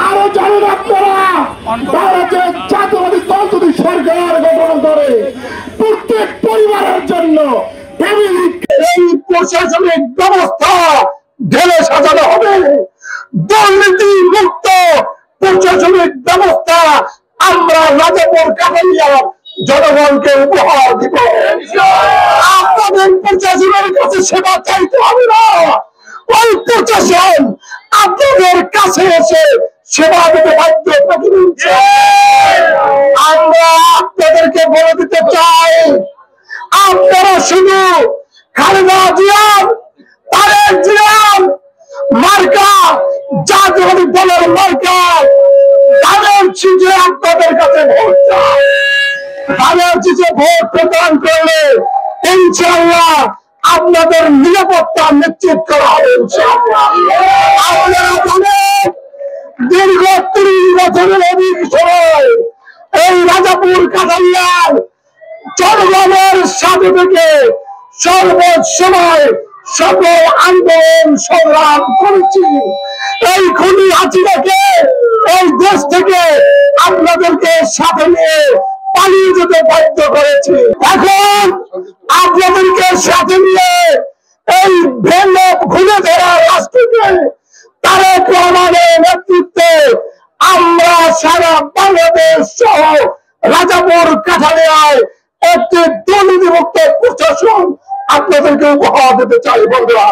আরো জানেন আপনারা ভারতের জাতীয়বাদী দল যদি সরকার গঠন করে প্রত্যেক পরিবারের জন্য এই প্রশাসনিক ব্যবস্থা ঢেলে সাজানো হবে। দুর্নীতি মুক্ত প্রশাসনিক ব্যবস্থা আমরা রাজাপুর কাঠালিয়ার জনগণকে উপহার দিব। আপনাদের প্রশাসনের কাছে সেবা চাইতে হবে না, ওই প্রশাসন আপনাদের কাছে এসে সেবা দিতে বাধ্য। আমরা আপনাদেরকে বলে দিতে চাই, আপনারা শুধু খালেদা জিয়ার তারেক জিয়ার মার্কা জাতীয়বাদী দলের মার্কা ধানের শীষে আপনাদের কাছে ভোট চাই। ধানের শীষে ভোট প্রদান করলে ইনশাআল্লাহ আপনাদের নিরাপত্তা নিশ্চিত করা হবে। আপনারা জানেন দীর্ঘ 30 বছরের অধিক সময় এই রাজাপুর কাঠালিয়ার জনগণের সাথে থেকে সর্বসময় সকল আন্দোলন সংগ্রাম করেছি। এই খুনি হাসিনাকে এই দেশ থেকে আপনাদেরকে সাথে নিয়ে পালিয়ে যেতে বাধ্য করেছি। এখন আপনাদেরকে সাথে নিয়ে এই ভেঙে ঘুরে ধরা রাষ্ট্রকে তারেক রহমানের নেতৃত্বে আমরা সারা বাংলাদেশ সহ রাজাপুর কাঠালিয়ায় একটি দুর্নীতিমুক্ত প্রশাসন আপনাদেরকে উপহার দিতে চাই বন্ধুরা।